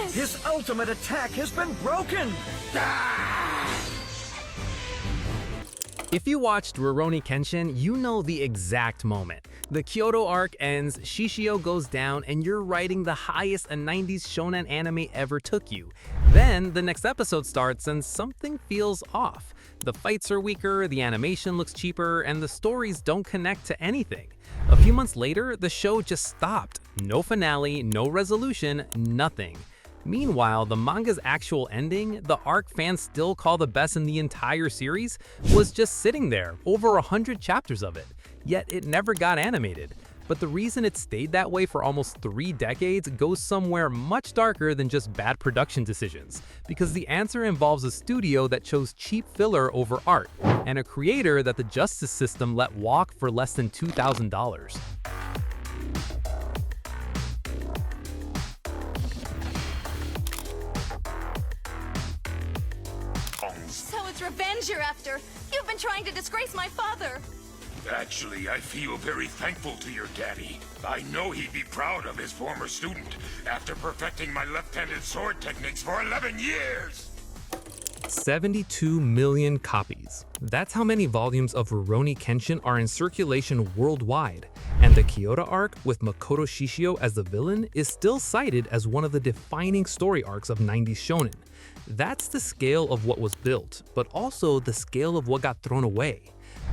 this? His ultimate attack has been broken! If you watched Rurouni Kenshin, you know the exact moment. The Kyoto Arc ends, Shishio goes down, and you're riding the highest a 90s shonen anime ever took you. Then, the next episode starts and something feels off. The fights are weaker, the animation looks cheaper, and the stories don't connect to anything. A few months later, the show just stopped. No finale, no resolution, nothing. Meanwhile, the manga's actual ending, the arc fans still call the best in the entire series, was just sitting there, over 100 chapters of it. Yet it never got animated. But the reason it stayed that way for almost 3 decades goes somewhere much darker than just bad production decisions, because the answer involves a studio that chose cheap filler over art, and a creator that the justice system let walk for less than $2,000. So it's revenge you're after. You've been trying to disgrace my father. Actually, I feel very thankful to your daddy. I know he'd be proud of his former student after perfecting my left-handed sword techniques for 11 years! 72 million copies. That's how many volumes of Rurouni Kenshin are in circulation worldwide. And the Kyoto Arc, with Makoto Shishio as the villain, is still cited as one of the defining story arcs of 90s shonen. That's the scale of what was built, but also the scale of what got thrown away.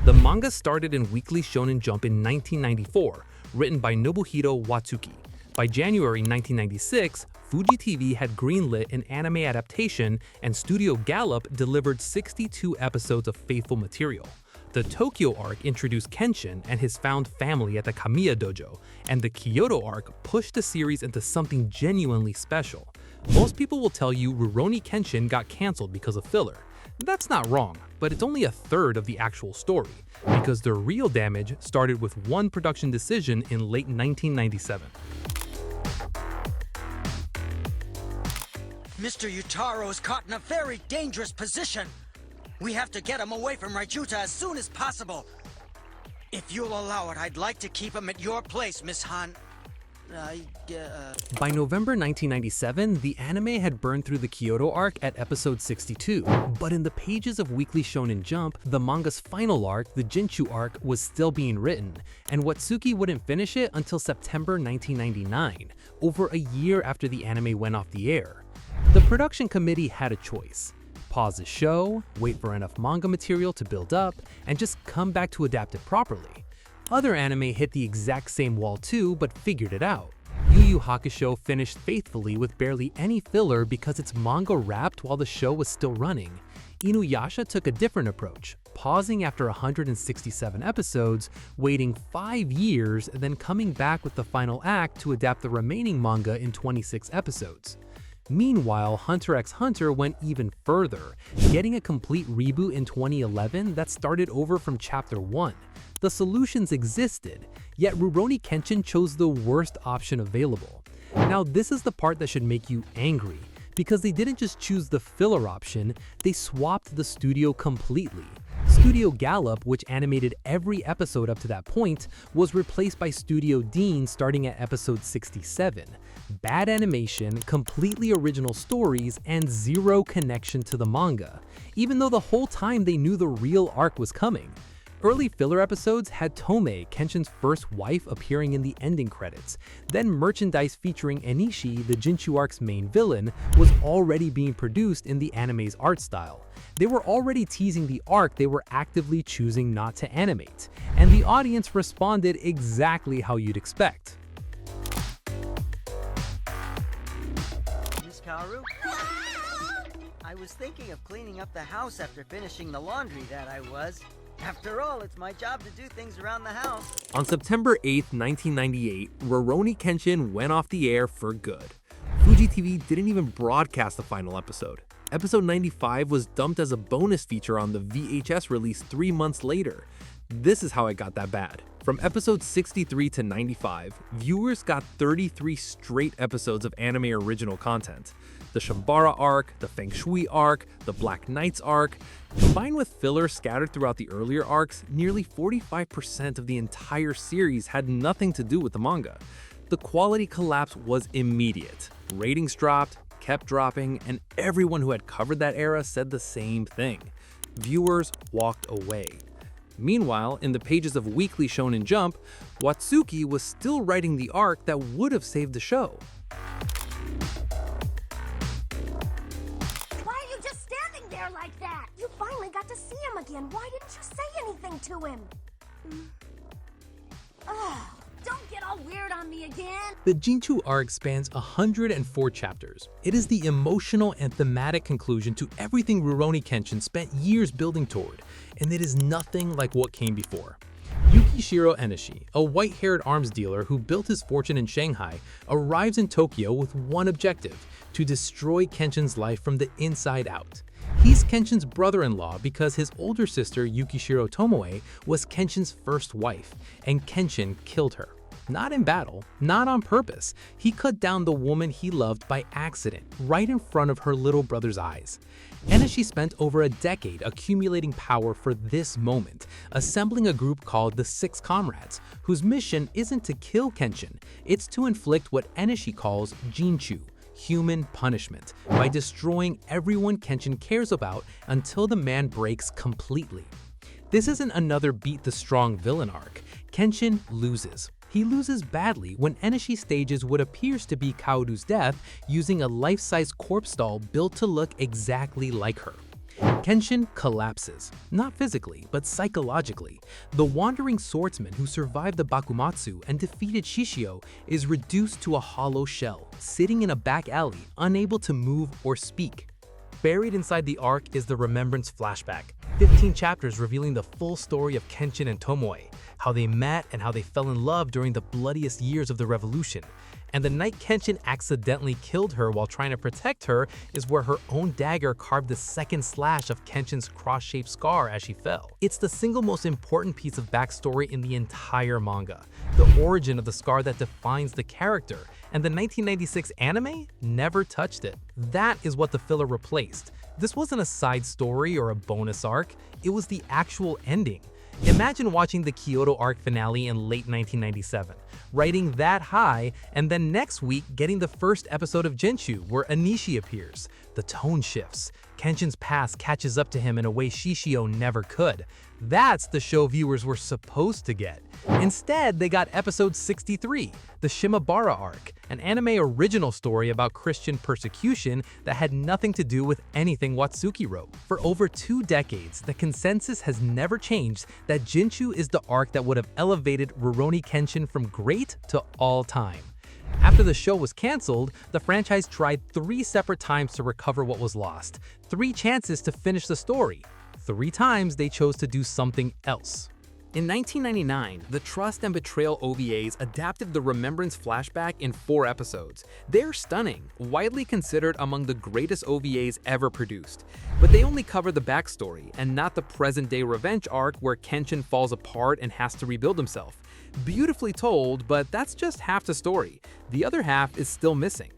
The manga started in Weekly Shonen Jump in 1994, written by Nobuhiro Watsuki. By January 1996, Fuji TV had greenlit an anime adaptation, and Studio Gallop delivered 62 episodes of faithful material. The Tokyo Arc introduced Kenshin and his found family at the Kamiya Dojo, and the Kyoto Arc pushed the series into something genuinely special. Most people will tell you Rurouni Kenshin got cancelled because of filler. That's not wrong, but it's only a third of the actual story, because the real damage started with one production decision in late 1997. Mr. Yutaro is caught in a very dangerous position. We have to get him away from Raijuta as soon as possible. If you'll allow it, I'd like to keep him at your place, Miss Han. By November 1997, the anime had burned through the Kyoto Arc at episode 62, but in the pages of Weekly Shonen Jump, the manga's final arc, the Jinchu Arc, was still being written, and Watsuki wouldn't finish it until September 1999, over a year after the anime went off the air. The production committee had a choice: pause the show, wait for enough manga material to build up, and just come back to adapt it properly. Other anime hit the exact same wall too, but figured it out. Yu Yu Hakusho finished faithfully with barely any filler because its manga wrapped while the show was still running. Inuyasha took a different approach, pausing after 167 episodes, waiting 5 years, then coming back with the final act to adapt the remaining manga in 26 episodes. Meanwhile, Hunter x Hunter went even further, getting a complete reboot in 2011 that started over from chapter 1. The solutions existed, yet Rurouni Kenshin chose the worst option available. Now this is the part that should make you angry, because they didn't just choose the filler option, they swapped the studio completely. Studio Gallop, which animated every episode up to that point, was replaced by Studio Deen starting at episode 67. Bad animation, completely original stories, and zero connection to the manga, even though the whole time they knew the real arc was coming. Early filler episodes had Tomoe, Kenshin's first wife, appearing in the ending credits. Then merchandise featuring Enishi, the Jinchu Arc's main villain, was already being produced in the anime's art style. They were already teasing the arc they were actively choosing not to animate, and the audience responded exactly how you'd expect. Miss Kaoru? I was thinking of cleaning up the house after finishing the laundry that I was. After all, it's my job to do things around the house. On September 8, 1998, Rurouni Kenshin went off the air for good. Fuji TV didn't even broadcast the final episode. Episode 95 was dumped as a bonus feature on the VHS release 3 months later. This is how it got that bad. From episode 63 to 95, viewers got 33 straight episodes of anime original content. The Shambara arc, the Feng Shui arc, the Black Knights arc. Combined with filler scattered throughout the earlier arcs, nearly 45% of the entire series had nothing to do with the manga. The quality collapse was immediate. Ratings dropped, kept dropping, and everyone who had covered that era said the same thing. Viewers walked away. Meanwhile, in the pages of Weekly Shonen Jump, Watsuki was still writing the arc that would have saved the show. Why are you just standing there like that? You finally got to see him again. Why didn't you say anything to him? Ugh, don't get all weird on me again. The Jinchu Arc spans 104 chapters. It is the emotional and thematic conclusion to everything Rurouni Kenshin spent years building toward, and it is nothing like what came before. Yukishiro Enishi, a white-haired arms dealer who built his fortune in Shanghai, arrives in Tokyo with one objective: to destroy Kenshin's life from the inside out. He's Kenshin's brother-in-law because his older sister, Yukishiro Tomoe, was Kenshin's first wife, and Kenshin killed her. Not in battle, not on purpose. He cut down the woman he loved by accident, right in front of her little brother's eyes. Enishi spent over a decade accumulating power for this moment, assembling a group called the Six Comrades, whose mission isn't to kill Kenshin, it's to inflict what Enishi calls Jinchu, human punishment, by destroying everyone Kenshin cares about until the man breaks completely. This isn't another beat the strong villain arc. Kenshin loses. He loses badly when Enishi stages what appears to be Kaoru's death using a life-size corpse doll built to look exactly like her. Kenshin collapses, not physically, but psychologically. The wandering swordsman who survived the Bakumatsu and defeated Shishio is reduced to a hollow shell, sitting in a back alley, unable to move or speak. Buried inside the arc is the Remembrance flashback, 15 chapters revealing the full story of Kenshin and Tomoe, how they met and how they fell in love during the bloodiest years of the revolution. And the night Kenshin accidentally killed her while trying to protect her is where her own dagger carved the second slash of Kenshin's cross-shaped scar as she fell. It's the single most important piece of backstory in the entire manga, the origin of the scar that defines the character, and the 1996 anime never touched it. That is what the filler replaced. This wasn't a side story or a bonus arc, it was the actual ending. Imagine watching the Kyoto Arc finale in late 1997, writing that high, and then next week getting the first episode of Jinchu where Anishi appears. The tone shifts. Kenshin's past catches up to him in a way Shishio never could. That's the show viewers were supposed to get. Instead, they got episode 63, the Shimabara arc, an anime original story about Christian persecution that had nothing to do with anything Watsuki wrote. For over 2 decades, the consensus has never changed that Jinchu is the arc that would have elevated Rurouni Kenshin from great to all time. After the show was canceled, the franchise tried 3 separate times to recover what was lost, 3 chances to finish the story. 3 times they chose to do something else. In 1999, the Trust and Betrayal OVAs adapted the Remembrance flashback in 4 episodes. They're stunning, widely considered among the greatest OVAs ever produced. But they only cover the backstory, and not the present-day revenge arc where Kenshin falls apart and has to rebuild himself. Beautifully told, but that's just half the story. The other half is still missing.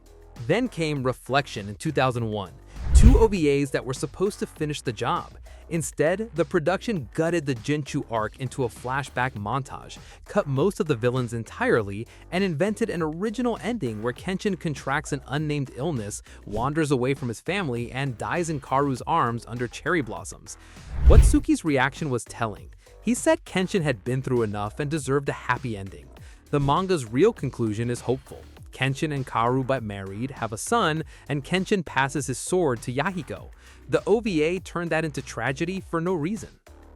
Then came Reflection in 2001, 2 OVAs that were supposed to finish the job. Instead, the production gutted the Jinchu arc into a flashback montage, cut most of the villains entirely, and invented an original ending where Kenshin contracts an unnamed illness, wanders away from his family, and dies in Karu's arms under cherry blossoms. Watsuki's reaction was telling. He said Kenshin had been through enough and deserved a happy ending. The manga's real conclusion is hopeful. Kenshin and Kaoru get married, have a son, and Kenshin passes his sword to Yahiko. The OVA turned that into tragedy for no reason.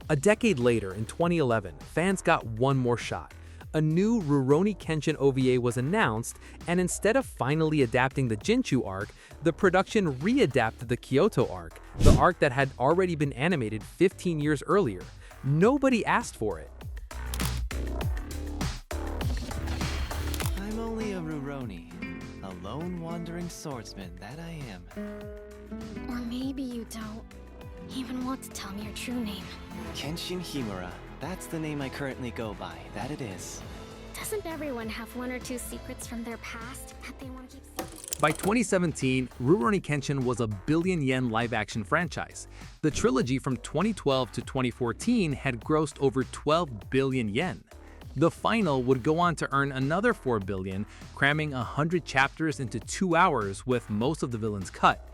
A decade later, in 2011, fans got one more shot. A new Rurouni Kenshin OVA was announced, and instead of finally adapting the Jinchu arc, the production re-adapted the Kyoto Arc, the arc that had already been animated 15 years earlier. Nobody asked for it. I'm only a Rurouni, a lone wandering swordsman, that I am. Or maybe you don't even want to tell me your true name. Kenshin Himura, that's the name I currently go by, that it is. Doesn't everyone have 1 or 2 secrets from their past that they want to keep secret? By 2017, Rurouni Kenshin was a billion-yen live-action franchise. The trilogy from 2012 to 2014 had grossed over 12 billion yen. The final would go on to earn another 4 billion, cramming 100 chapters into 2 hours with most of the villains cut.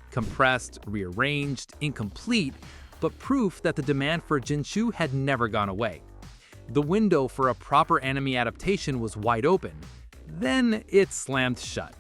Compressed, rearranged, incomplete, but proof that the demand for Jinchu had never gone away. The window for a proper anime adaptation was wide open. Then it slammed shut.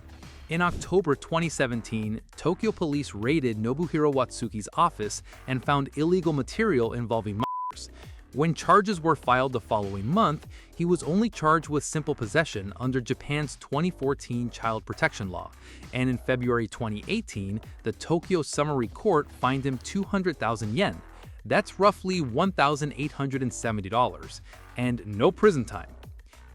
In October 2017, Tokyo police raided Nobuhiro Watsuki's office and found illegal material involving minors. When charges were filed the following month, he was only charged with simple possession under Japan's 2014 child protection law, and in February 2018, the Tokyo Summary Court fined him 200,000 yen. That's roughly $1,870, and no prison time.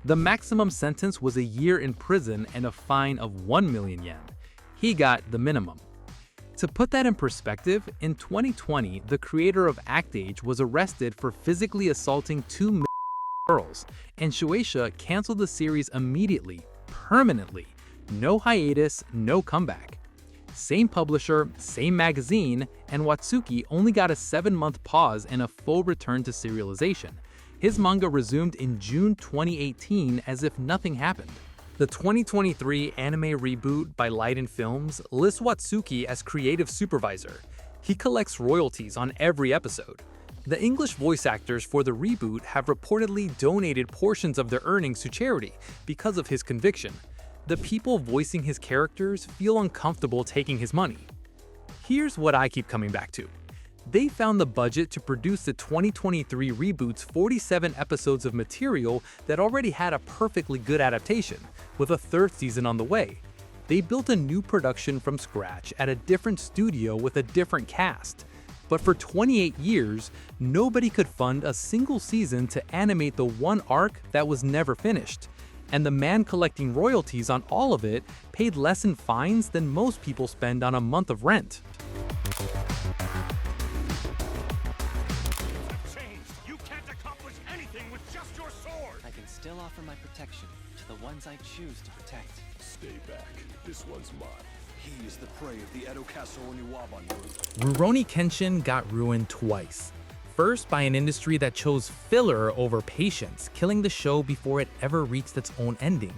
The maximum sentence was a year in prison and a fine of 1 million yen. He got the minimum. To put that in perspective, in 2020, the creator of Act Age was arrested for physically assaulting 2 girls, and Shueisha canceled the series immediately, permanently. No hiatus, no comeback. Same publisher, same magazine, and Watsuki only got a 7-month pause and a full return to serialization. His manga resumed in June 2018 as if nothing happened. The 2023 anime reboot by Liden Films lists Watsuki as creative supervisor. He collects royalties on every episode. The English voice actors for the reboot have reportedly donated portions of their earnings to charity because of his conviction. The people voicing his characters feel uncomfortable taking his money. Here's what I keep coming back to. They found the budget to produce the 2023 reboot's 47 episodes of material that already had a perfectly good adaptation, with a 3rd season on the way. They built a new production from scratch at a different studio with a different cast. But for 28 years, nobody could fund a single season to animate the one arc that was never finished. And the man collecting royalties on all of it paid less in fines than most people spend on a month of rent. I can still offer my protection to the ones I choose to protect. Stay back. This one's mine. He is the prey of the Edo Castle on Iwaban. Rurouni Kenshin got ruined twice. First, by an industry that chose filler over patience, killing the show before it ever reached its own ending.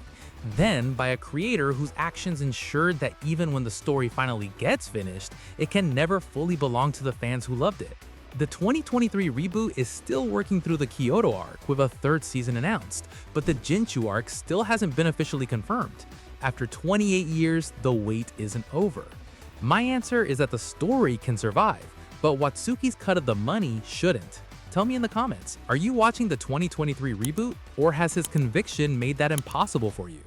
Then, by a creator whose actions ensured that even when the story finally gets finished, it can never fully belong to the fans who loved it. The 2023 reboot is still working through the Kyoto Arc with a 3rd season announced, but the Jinchu Arc still hasn't been officially confirmed. After 28 years, the wait isn't over. My answer is that the story can survive, but Watsuki's cut of the money shouldn't. Tell me in the comments, are you watching the 2023 reboot, or has his conviction made that impossible for you?